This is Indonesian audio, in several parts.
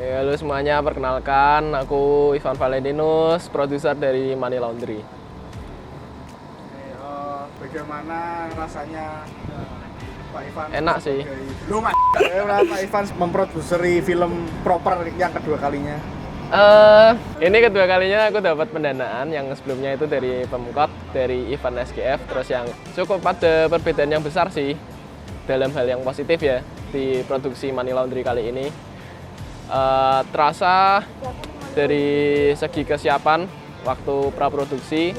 Halo semuanya, perkenalkan aku Ivan Valentinus, produser dari Money Laundry. Bagaimana rasanya Pak Ivan? Enak sih. Belum Pak Ivan memproduseri film proper yang kedua kalinya. Ini kedua kalinya aku dapat pendanaan, yang sebelumnya itu dari Pemkot, dari event SGF, terus yang cukup ada perbedaan yang besar sih dalam hal yang positif ya di produksi Money Laundry kali ini. Terasa dari segi kesiapan waktu praproduksi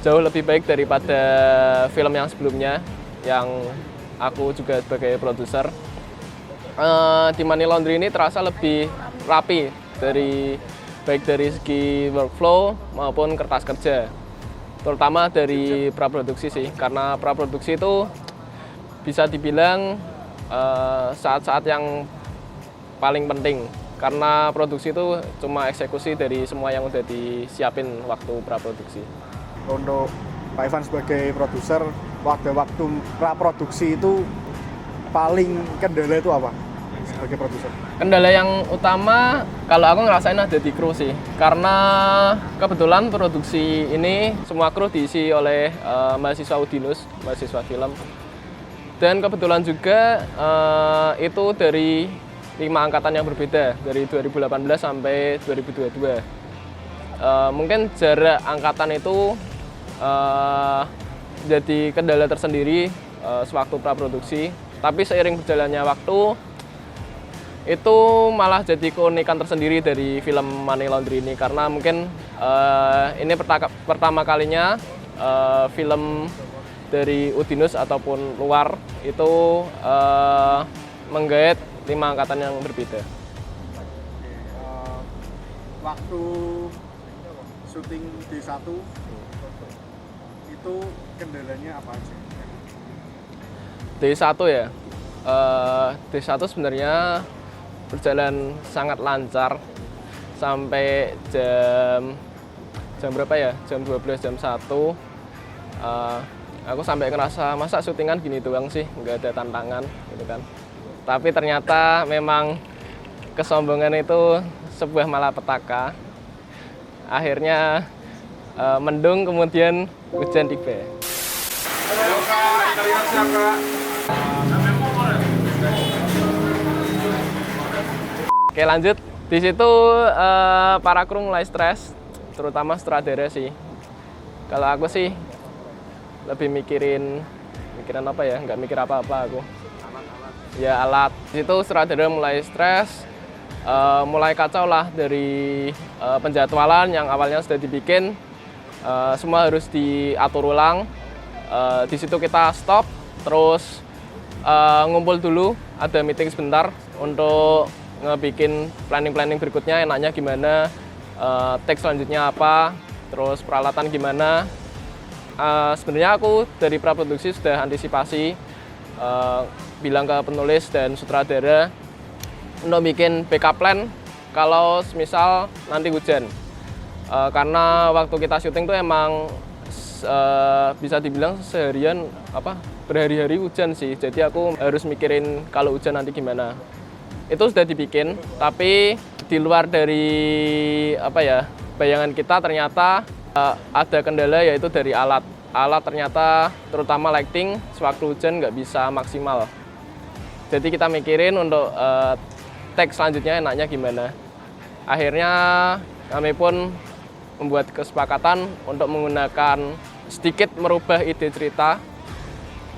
jauh lebih baik daripada film yang sebelumnya yang aku juga sebagai produser. Di Money Laundry ini terasa lebih rapi baik dari segi workflow maupun kertas kerja, terutama dari praproduksi sih, karena praproduksi itu bisa dibilang saat-saat yang paling penting, karena produksi itu cuma eksekusi dari semua yang udah disiapin waktu praproduksi. Untuk Pak Ivan sebagai produser, waktu praproduksi itu paling kendala itu apa sebagai produser? Kendala yang utama kalau aku ngerasain ada di kru sih, karena kebetulan produksi ini semua kru diisi oleh mahasiswa Udinus, mahasiswa film, dan kebetulan juga itu dari 5 angkatan yang berbeda, dari 2018 sampai 2022. Mungkin jarak angkatan itu jadi kendala tersendiri sewaktu praproduksi, tapi seiring berjalannya waktu itu malah jadi keunikan tersendiri dari film Money Laundry ini, karena mungkin ini pertama kalinya film dari Udinus ataupun luar itu menggait 5 angkatan yang berbeda. Waktu syuting D1 itu kendalanya apa aja? D1 ya, D1 sebenarnya berjalan sangat lancar sampai jam berapa ya? Jam 12, jam 1. Aku sampai ngerasa masa syutingan gini doang sih, nggak ada tantangan gitu kan. Tapi ternyata memang kesombongan itu sebuah malapetaka. Akhirnya mendung, kemudian hujan tiba. Oke, lanjut. Di situ para kru mulai stres, terutama sutradara sih. Kalau aku sih lebih mikirin apa ya? Nggak mikir apa-apa aku. Ya, alat. Di situ sutradara mulai stres, mulai kacau lah dari penjadwalan yang awalnya sudah dibikin, semua harus diatur ulang. Di situ kita stop, terus ngumpul dulu, ada meeting sebentar untuk ngebikin planning berikutnya, enaknya gimana, take selanjutnya apa, terus peralatan gimana. Sebenarnya aku dari praproduksi sudah antisipasi, bilang ke penulis dan sutradara untuk bikin backup plan kalau misal nanti hujan. Karena waktu kita syuting tuh emang bisa dibilang seharian berhari-hari hujan sih. Jadi aku harus mikirin kalau hujan nanti gimana. Itu sudah dibikin, tapi di luar dari bayangan kita ternyata ada kendala, yaitu dari alat. Alat ternyata terutama lighting sewaktu hujan nggak bisa maksimal. Jadi kita mikirin untuk take selanjutnya enaknya gimana. Akhirnya kami pun membuat kesepakatan untuk menggunakan sedikit merubah ide cerita.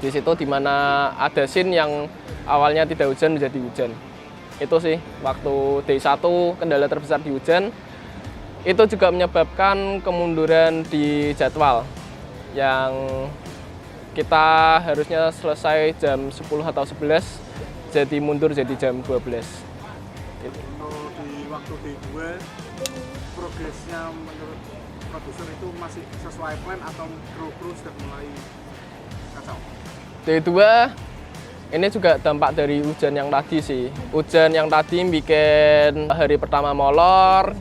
Di situ dimana ada scene yang awalnya tidak hujan menjadi hujan. Itu sih waktu D1 kendala terbesar di hujan. Itu juga menyebabkan kemunduran di jadwal yang kita harusnya selesai jam 10 atau 11, jadi mundur jadi jam 12. Gitu. Di waktu D2, progresnya menurut produser itu masih sesuai plan atau kru sudah mulai kacau? D2 ini juga dampak dari hujan yang tadi sih. Hujan yang tadi bikin hari pertama molor,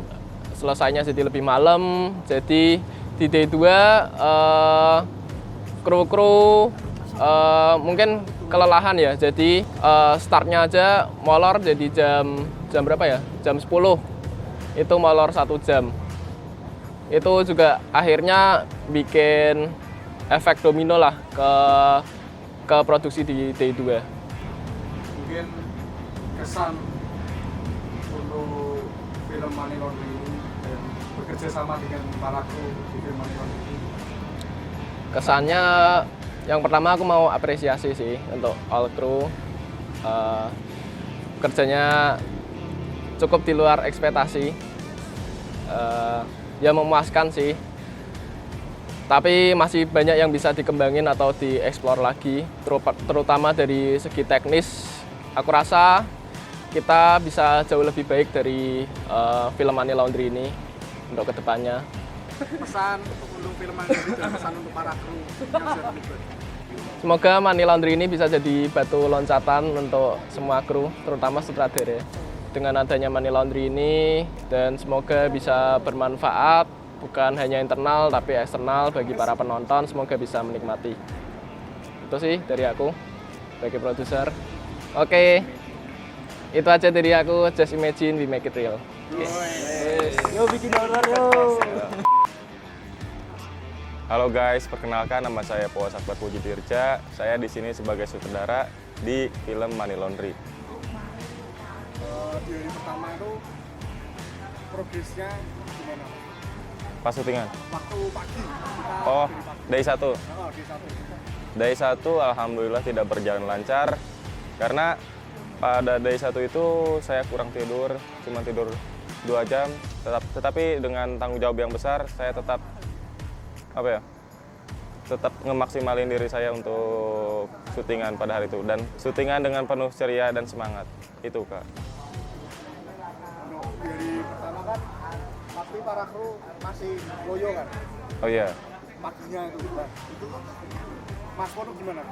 selesainya jadi lebih malam. Jadi di D2 kru-kru mungkin kelelahan ya. Jadi startnya aja molor jadi jam jam berapa ya? Jam 10 itu molor 1 jam. Itu juga akhirnya bikin efek domino lah ke produksi di day 2. Mungkin kesan untuk film Money Laundry ini dan bekerja sama dengan para kru di film Money Laundry ini. Kesannya yang pertama aku mau apresiasi sih untuk all crew. Kerjanya cukup di luar ekspektasi. Ya memuaskan sih. Tapi masih banyak yang bisa dikembangin atau dieksplor lagi, terutama dari segi teknis. Aku rasa kita bisa jauh lebih baik dari film Money Laundry ini untuk kedepannya. Pesan untuk film Money Laundry dan pesan untuk para kru yang sudah terlibat. Semoga Money Laundry ini bisa jadi batu loncatan untuk semua kru, terutama sutradara. Dengan adanya Money Laundry ini, dan semoga bisa bermanfaat bukan hanya internal tapi eksternal bagi para penonton, semoga bisa menikmati. Itu sih dari aku sebagai produser. Oke, itu aja dari aku. Just imagine we make it real. Yo bikin horor yo. Halo guys, perkenalkan nama saya Poas Akbar Puji Dirja. Saya di sini sebagai sutradara di film Money Laundry. Di hari pertama itu progresnya gimana? Pas syutingan? Waktu pagi kita Oh, dari pagi. day 1. Day 1. Day 1 alhamdulillah tidak berjalan lancar karena pada day 1 itu saya kurang tidur, cuma tidur 2 jam. Tetapi dengan tanggung jawab yang besar, saya tetap tetap ngemaksimalin diri saya untuk syutingan pada hari itu, dan syutingan dengan penuh ceria dan semangat. Itu Kak. Di hari pertama kan pasti para kru masih loyo kan? Oh iya, Paginya itu Mas Pono gimana?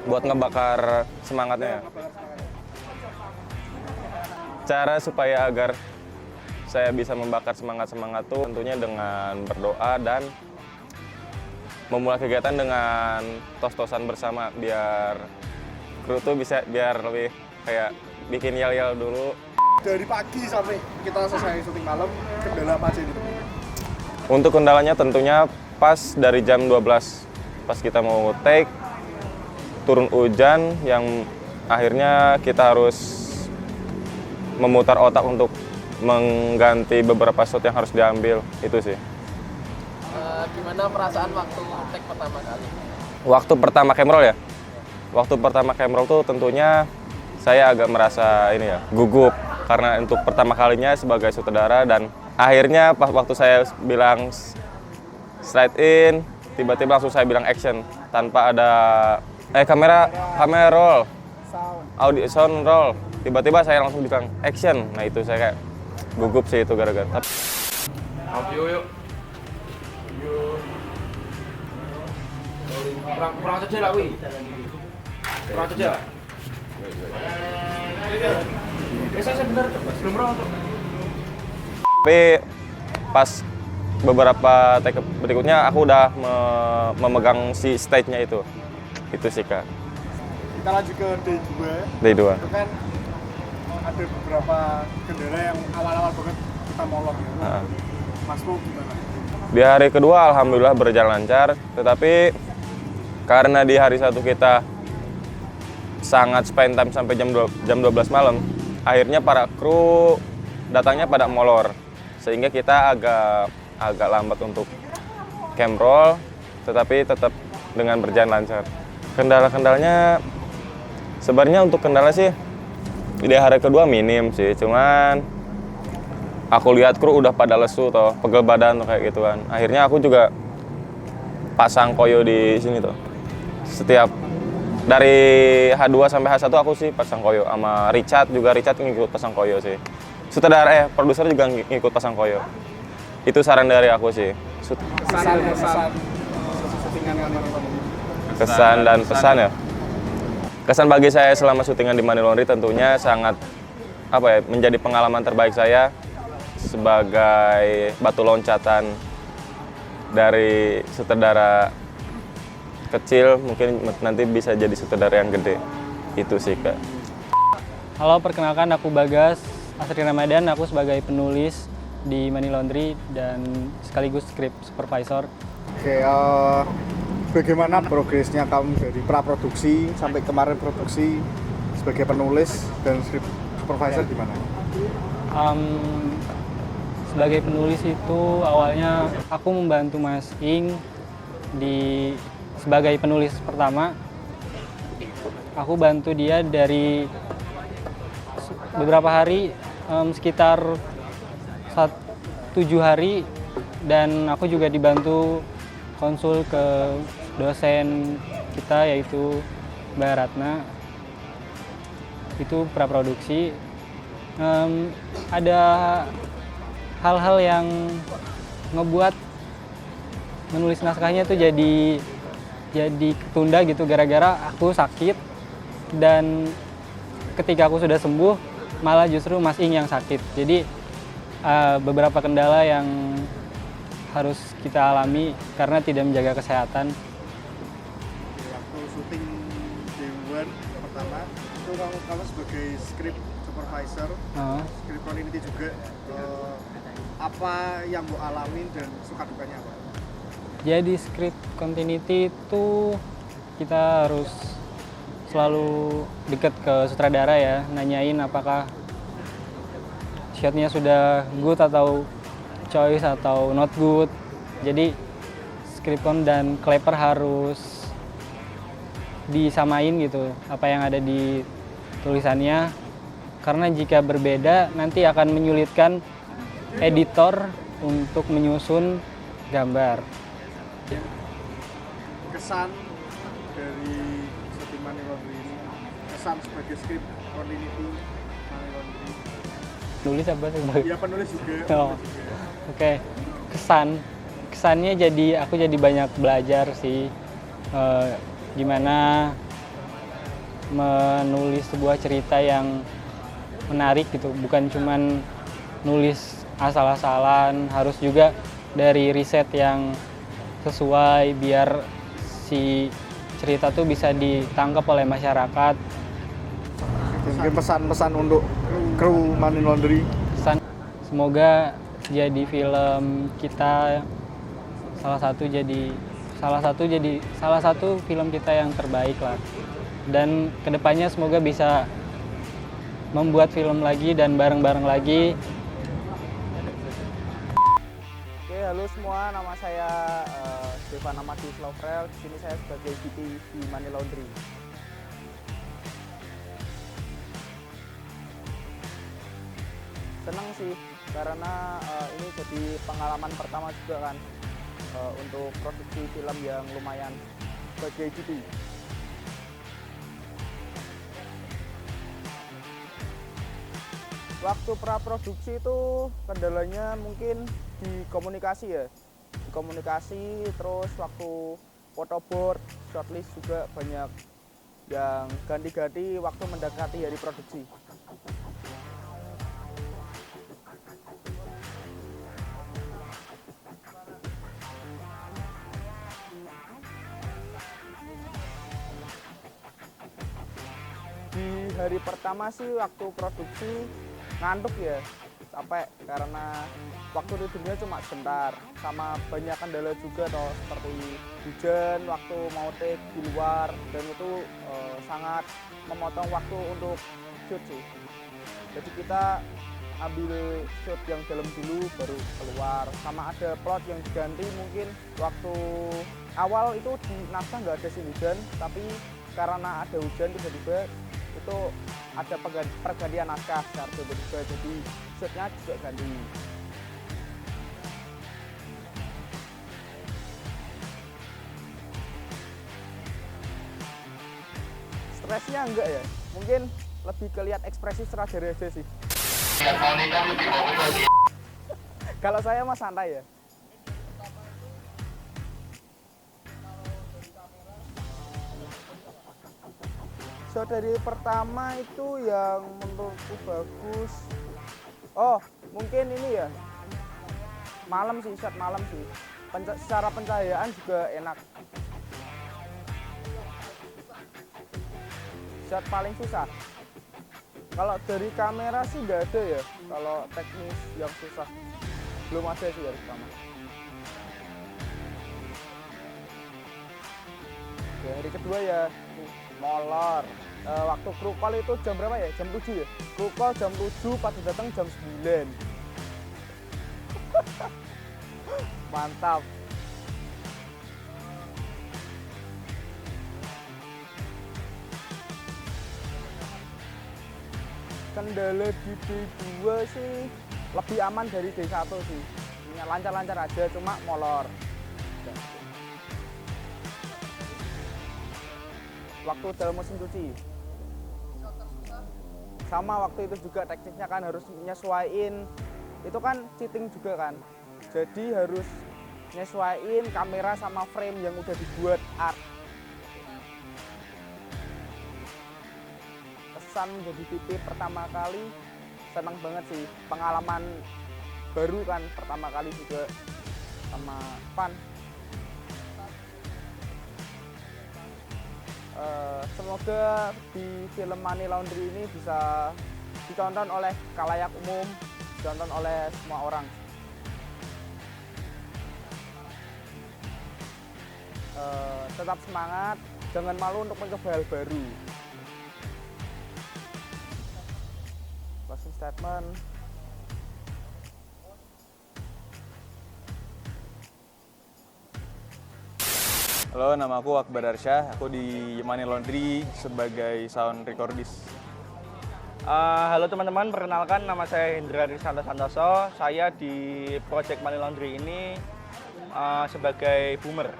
buat ngebakar semangatnya. ngebakar semangatnya. Cara supaya agar saya bisa membakar semangat tuh tentunya dengan berdoa dan memulai kegiatan dengan tos-tosan bersama, biar kru tuh bisa biar lebih kayak bikin yel-yel dulu. Dari pagi sampai kita selesai syuting malam, kendala apa aja gitu? Untuk kendalanya tentunya pas dari jam 12 pas kita mau take, turun hujan yang akhirnya kita harus memutar otak untuk mengganti beberapa shot yang harus diambil. Itu sih. Gimana perasaan waktu take pertama kali? Waktu pertama camroll ya? Waktu pertama camroll tuh tentunya saya agak merasa gugup karena untuk pertama kalinya sebagai sutradara, dan akhirnya pas waktu saya bilang straight in, tiba-tiba langsung saya bilang action tanpa ada kamera roll, audio sound roll, tiba-tiba saya langsung bilang action. Nah itu saya kayak gugup sih itu gara-gara. Audio yuk. Kurang saja lah wi. Kurang saja. Saya benar belum roll. Tapi pas beberapa take berikutnya aku udah memegang si stage-nya itu sih Kak. Kita lanjut ke day 2. Day 2. Itu kan ada beberapa kendala yang awal-awal banget kita molor ya. Mas Mo gimana? Di hari kedua alhamdulillah berjalan lancar, tetapi karena di hari 1 kita sangat spend time sampai jam 12 malam, akhirnya para kru datangnya pada molor, sehingga kita agak lambat untuk camroll, tetapi tetap dengan berjalan lancar. Kendala-kendalanya sebenarnya untuk kendala sih di hari kedua minim sih, cuman aku lihat kru udah pada lesu toh, pegel badan toh kayak gituan. Akhirnya aku juga pasang koyo di sini toh. Setiap dari H2 sampai H1 aku sih pasang koyo, sama Richard ngikut pasang koyo sih. Sutradara produser juga ngikut pasang koyo. Itu saran dari aku sih. Kesan dan pesan ya. Kesan bagi saya selama syutingan di Money Laundry tentunya sangat menjadi pengalaman terbaik saya sebagai batu loncatan dari sutradara kecil mungkin nanti bisa jadi sutradara yang gede. Itu sih Kak. Halo, perkenalkan aku Bagas Asri Ramadan, aku sebagai penulis di Money Laundry dan sekaligus script supervisor. Oke, bagaimana progresnya kamu dari praproduksi sampai kemarin produksi sebagai penulis dan script supervisor gimana? Sebagai penulis itu awalnya aku membantu Mas Ing sebagai penulis pertama. Aku bantu dia dari beberapa hari, sekitar 7 hari, dan aku juga dibantu konsul ke dosen kita yaitu Mbak Ratna. Itu praproduksi. Ada hal-hal yang ngebuat menulis naskahnya tuh jadi ketunda gitu gara-gara aku sakit, dan ketika aku sudah sembuh malah justru Mas Ing yang sakit. Jadi beberapa kendala yang harus kita alami karena tidak menjaga kesehatan. Waktu syuting Dewan pertama itu kamu sebagai script supervisor, script continuity juga, apa yang mau alamin dan suka dukanya apa? Jadi script continuity itu kita harus selalu dekat ke sutradara ya, nanyain apakah shotnya sudah good atau choice atau not good. Jadi scriptcon dan clapper harus disamain gitu, apa yang ada di tulisannya, karena jika berbeda nanti akan menyulitkan editor untuk menyusun gambar. Kesan dari syuting Money Laundry ini, kesan sebagai script continuity Money Laundry. Nulis apa sebagai? Iya, penulis juga. Oh. Oke. Kesannya aku jadi banyak belajar sih, gimana menulis sebuah cerita yang menarik gitu, bukan cuman nulis asal-asalan, harus juga dari riset yang sesuai biar si cerita tuh bisa ditangkap oleh masyarakat. Mungkin pesan-pesan untuk kru Money Laundry. Semoga jadi film kita salah satu film kita yang terbaik lah. Dan kedepannya semoga bisa membuat film lagi dan bareng-bareng lagi. Oke, halo semua, nama saya Stefan Amadius Lovrel. Di sini saya sebagai VP di Money Laundry. Senang sih, karena ini jadi pengalaman pertama juga kan untuk produksi film yang lumayan sebagai VP. Waktu praproduksi itu kendalanya mungkin di komunikasi ya. Di komunikasi, terus waktu photoboard, shortlist juga banyak yang ganti-ganti waktu mendekati hari produksi. Di hari pertama sih waktu produksi ngantuk ya, capek karena waktu tidurnya cuma sebentar, sama banyak kendala juga toh, seperti hujan waktu mau take di luar, dan itu sangat memotong waktu untuk shoot sih. Jadi kita ambil shoot yang dalam dulu baru keluar, sama ada plot yang diganti. Mungkin waktu awal itu di naskah nggak ada scene hujan, tapi karena ada hujan tiba-tiba itu ada pergantian naskah secara tiba-tiba, jadi shootnya juga ganti. Stresnya enggak ya, mungkin lebih kelihat ekspresi sutradara aja sih. Kalau saya mah santai ya. Shot dari pertama itu yang menurutku bagus. Oh, mungkin ini ya. Malam sih, shot malam sih. Secara pencahayaan juga enak. Shot paling susah. Kalau dari kamera sih nggak ada ya. Kalau teknis yang susah belum ada sih hari pertama. Ya, hari kedua ya molor. Waktu crew call itu jam berapa ya? Jam 7 ya? Crew call jam 7, pada datang jam 9. Mantap. Kendala di D2 sih lebih aman dari D1 sih. Lancar-lancar aja, cuma molor. Waktu dalam mesin cuci. Sama waktu itu juga teknisnya kan harus nyesuaiin. Itu kan cheating juga kan. Jadi harus nyesuaiin kamera sama frame yang udah dibuat art. Kesan menjadi VP pertama kali senang banget sih, pengalaman baru kan pertama kali juga sama fun. Semoga di film Money Laundry ini bisa ditonton oleh khalayak umum, ditonton oleh semua orang. Tetap semangat, jangan malu untuk mencoba hal baru. Closing statement. Halo, nama aku Akbar Arsyah. Aku di Money Laundry sebagai sound recordist. Halo teman-teman, perkenalkan nama saya Hendra Risanto Santoso. Saya di Project Money Laundry ini sebagai boomer.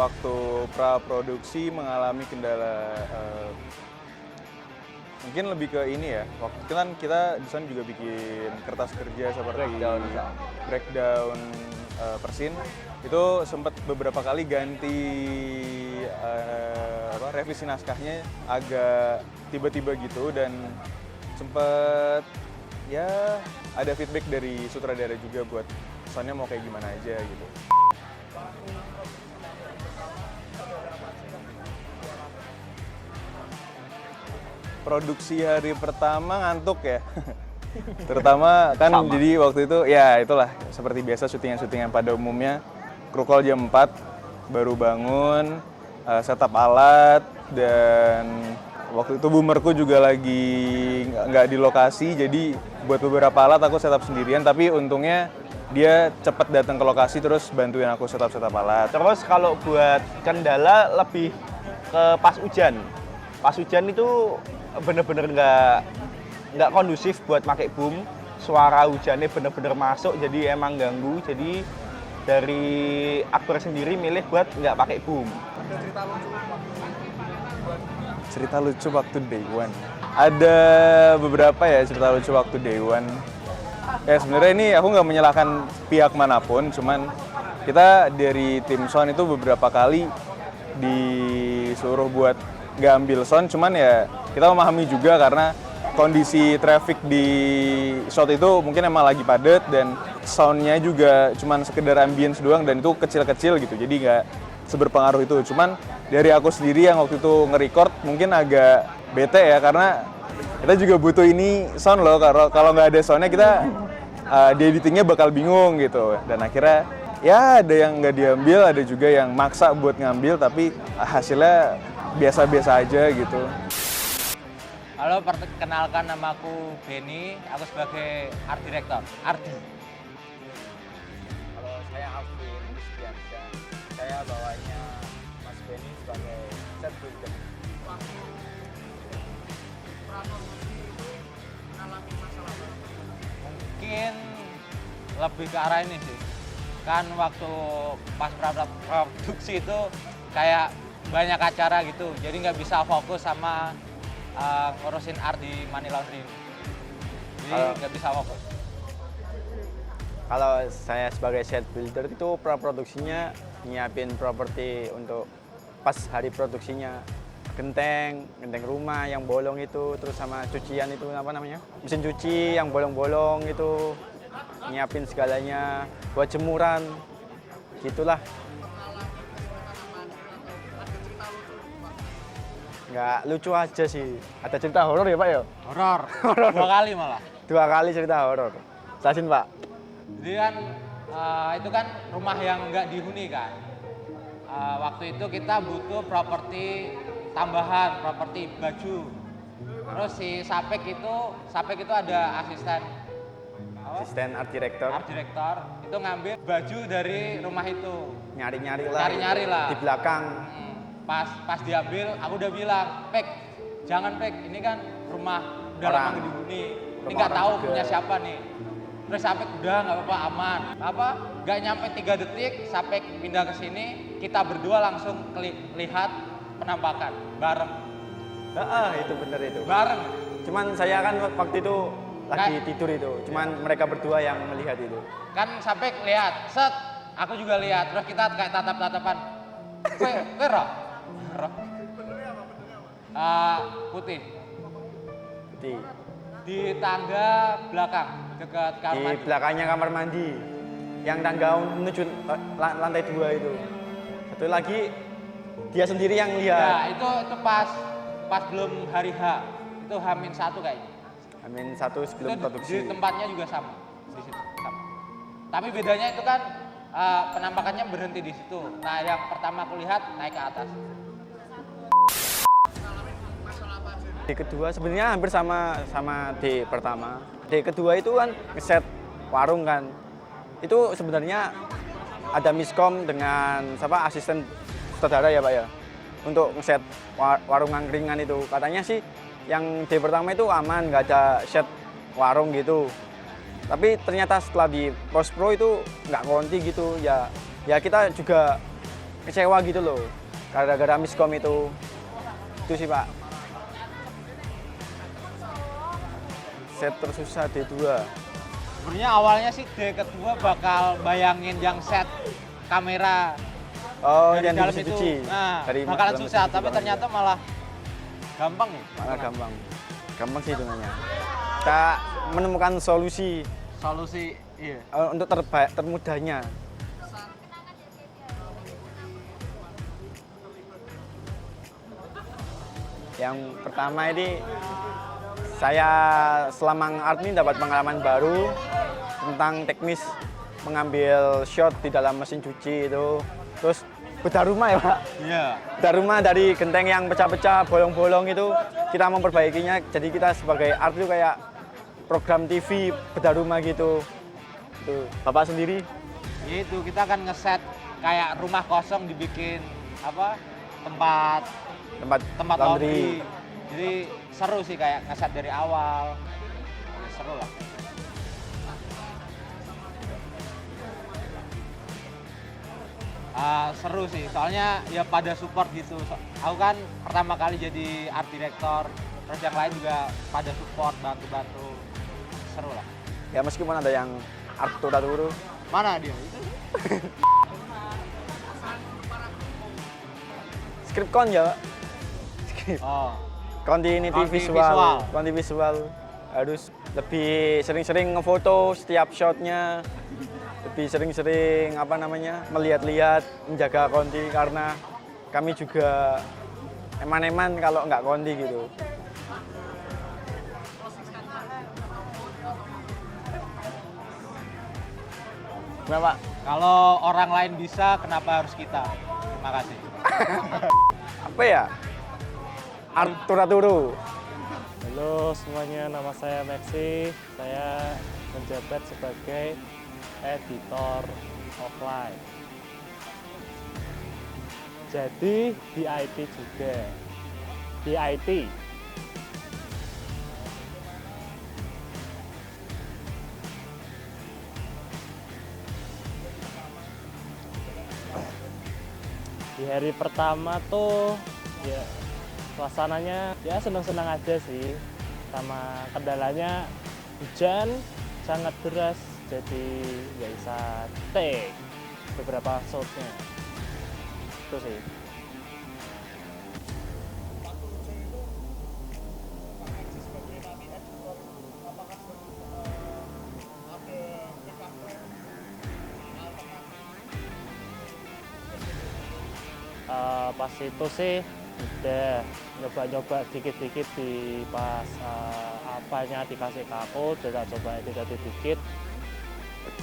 Waktu pra-produksi mengalami kendala, mungkin lebih ke ini ya, waktu itu kan kita di sana juga bikin kertas kerja seperti breakdown persin, itu sempat beberapa kali ganti revisi naskahnya agak tiba-tiba gitu, dan sempat ya ada feedback dari sutradara juga buat kesannya mau kayak gimana aja gitu. Produksi hari pertama ngantuk ya. Terutama kan sama. Jadi waktu itu ya itulah seperti biasa syutingan pada umumnya. Crew call jam 4 baru bangun, setup alat, dan waktu itu boomerku juga lagi nggak di lokasi, jadi buat beberapa alat aku setup sendirian, tapi untungnya dia cepat datang ke lokasi terus bantuin aku setup alat. Terus kalau buat kendala lebih ke pas hujan. Pas hujan itu bener-bener nggak kondusif buat pakai boom. Suara hujannya bener-bener masuk, jadi emang ganggu. Jadi dari Akbar sendiri milih buat nggak pakai boom. Cerita lucu waktu day one. Ada beberapa ya cerita lucu waktu day one. Ya sebenarnya ini aku nggak menyalahkan pihak manapun, cuman kita dari tim sound itu beberapa kali disuruh buat nggak ambil sound, cuman ya kita memahami juga karena kondisi traffic di shot itu mungkin emang lagi padat dan soundnya juga cuman sekedar ambience doang dan itu kecil-kecil gitu, jadi nggak seberpengaruh itu. Cuman dari aku sendiri yang waktu itu nge-record mungkin agak bete ya, karena kita juga butuh ini sound loh, kalau nggak ada soundnya kita di editingnya bakal bingung gitu. Dan akhirnya ya ada yang nggak diambil, ada juga yang maksa buat ngambil tapi hasilnya biasa-biasa aja gitu. Halo, perkenalkan nama aku Benny, aku sebagai art director, Ardi. Kalau saya Alvin Rizkiansyah, saya bawanya Mas Benny sebagai set builder. Mungkin lebih ke arah ini sih. Kan waktu pas produksi itu kayak banyak acara gitu, jadi nggak bisa fokus sama ngurusin art di Money Laundry. Jadi nggak bisa fokus. Kalau saya sebagai set builder itu praproduksinya nyiapin properti untuk pas hari produksinya, genteng rumah yang bolong itu, terus sama cucian itu apa namanya, mesin cuci yang bolong-bolong itu, nyiapin segalanya buat jemuran, gitulah. Nggak lucu aja sih. Ada cerita horor ya Pak ya? Horor. 2 kali malah. 2 kali cerita horor. Jelasin Pak. Jadi kan itu kan rumah yang nggak dihuni kan. Waktu itu kita butuh properti tambahan, properti baju. Terus si Sapek itu ada Asisten art director. art director itu ngambil baju dari rumah itu. Nyari-nyari lah. Di belakang. Pas diambil, aku udah bilang, Pek, jangan Pek, ini kan rumah udah lama nggak dihuni. Ini nggak tahu juga. punya siapa nih. Terus Sapek udah nggak apa-apa, aman. Nggak nyampe 3 detik, Sapek pindah ke sini, kita berdua langsung lihat penampakan bareng. Itu bener itu. Bareng. Cuman saya kan waktu itu lagi tidur itu. Cuman mereka berdua yang melihat itu. Kan Sapek lihat, set, aku juga lihat. Terus kita kayak tatap-tatapan. Kue roh? Putih. Di tangga belakang, dekat kamar Di mandi. belakangnya kamar mandi. Yang tangga menuju lantai 2 itu. Satu lagi dia sendiri yang Ya, lihat. itu pas belum hari H. Itu H-1 kayaknya. H-1 sebelum Itu produksi. di tempatnya juga sama. Di situ sama. Tapi bedanya itu kan penampakannya berhenti di situ. Nah, yang pertama aku lihat naik ke atas. D kedua sebenarnya hampir sama D pertama. D kedua itu kan ngeset warung kan. Itu sebenarnya ada miskom dengan asisten sutradara ya Pak ya. Untuk ngeset warung angkringan itu. Katanya sih yang D pertama itu aman, nggak ada set warung gitu. Tapi ternyata setelah di post pro itu nggak konti gitu. Ya kita juga kecewa gitu loh. Gara-gara miskom itu. Itu sih Pak. Set tersusah D2. Sebenarnya awalnya sih D kedua bakal bayangin yang set kamera Oh, dari yang dalam dicuci. itu. Nah, Dari bakalan dalam susah, mesin tapi cuci ternyata malah gampang ya. malah gampang. Gampang sih hitungannya. Kita menemukan solusi Solusi, iya. untuk termudahnya. Yang pertama ini saya selama art ini dapat pengalaman baru tentang teknis mengambil shot di dalam mesin cuci itu. Terus bedah rumah ya Pak. Iya. Bedah rumah dari genteng yang pecah-pecah, bolong-bolong itu kita memperbaikinya. Jadi kita sebagai art itu kayak program TV bedah rumah gitu. Tuh, Bapak sendiri? Itu kita akan ngeset kayak rumah kosong dibikin tempat laundry. Jadi seru sih kayak ngeset dari awal. Ya, seru lah. Seru sih, soalnya ya pada support gitu. Aku kan pertama kali jadi art director, terus yang lain juga pada support, bantu-bantu. Seru lah. Ya meskipun ada yang art turu. Mana dia? Itu. Skripkon ya Pak. Oh. Continuity visual. Continuity visual harus lebih sering-sering ngefoto setiap shotnya, lebih sering-sering melihat-lihat, menjaga konti karena kami juga eman-eman kalau nggak konti gitu. Kenapa? Kalau orang lain bisa, kenapa harus kita? Terima kasih. Apa ya? Art turu. Halo semuanya, nama saya Maxi. Saya menjabat sebagai editor offline. Jadi di IT juga. Di IT. Di hari pertama tuh ya suasananya ya senang-senang aja sih, sama kendalanya hujan sangat deras jadi nggak bisa take beberapa shotnya itu sih. pas itu sih udah nyoba-nyoba dikit-dikit di pas apanya dikasih ke aku, udah tak coba edit dikit.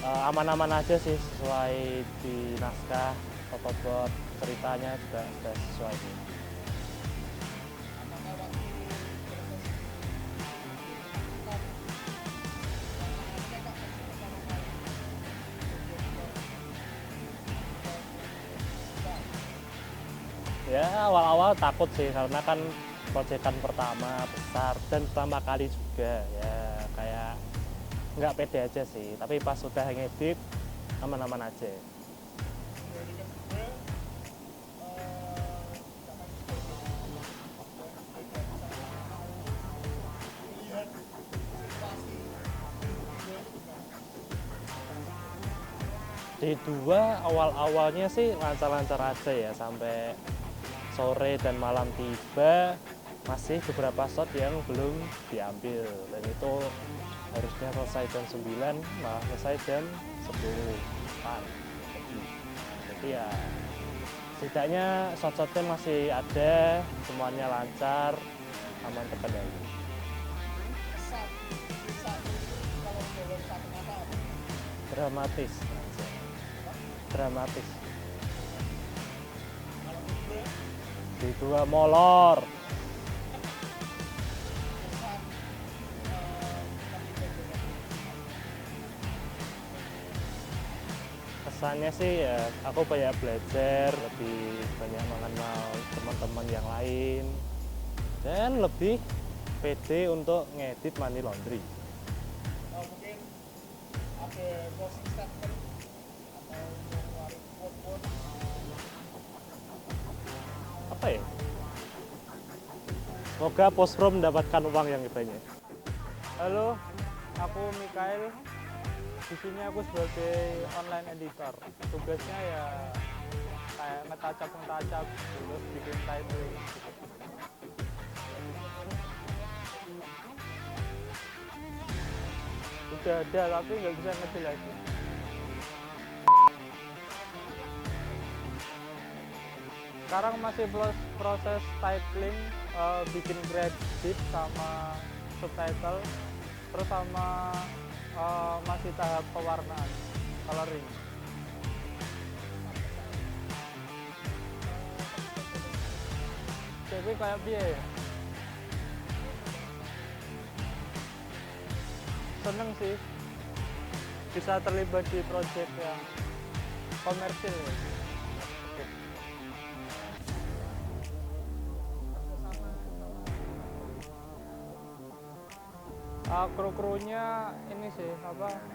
Aman-aman aja sih, sesuai di naskah, Totobot ceritanya juga sudah sesuai sih. Ya awal-awal takut sih karena kan proyekan pertama besar dan pertama kali juga ya kayak nggak pede aja sih, tapi pas sudah ngedit aman-aman aja. Di 2 awal-awalnya sih lancar-lancar aja ya, sampai sore dan malam tiba masih beberapa shot yang belum diambil, dan itu harusnya selesai jam 9 malah selesai jam 10 jadi ya setidaknya shot-shotnya masih ada, semuanya lancar, aman terkendali. Dramatis, dramatis. Di 2 molor. Kesannya sih ya aku banyak belajar, lebih banyak mengenal teman-teman yang lain, dan lebih pede untuk ngedit money laundry. Mungkin ada closing statement atau mengeluarkan quote-quote. Apa ya? Semoga Postpro mendapatkan uang yang banyak. Halo, aku Mikael. Di sini aku sebagai online editor. Tugasnya ya kayak ngetacap, terus bikin title. Udah ada tapi nggak bisa ngejelasin. Sekarang masih proses titling, bikin kredit sama subtitle, terus sama masih tahap pewarnaan, coloring. Jadi kayak biaya. Seneng sih bisa terlibat di project yang komersil. Kru-krunya ini sih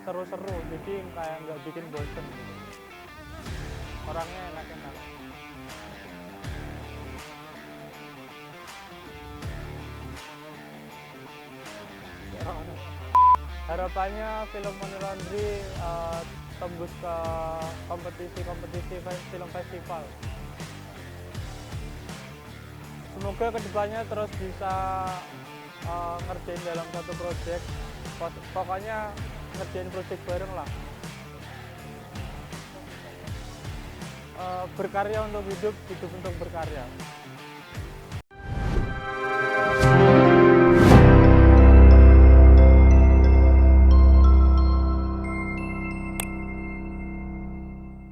seru-seru, jadi kayak nggak bikin bosen. Orangnya enak-enak. Harapannya film Money Laundry tembus ke kompetisi film festival. Semoga kedepannya terus bisa ngerjain dalam satu project, pokoknya ngerjain project bareng lah. Berkarya untuk hidup, hidup untuk berkarya.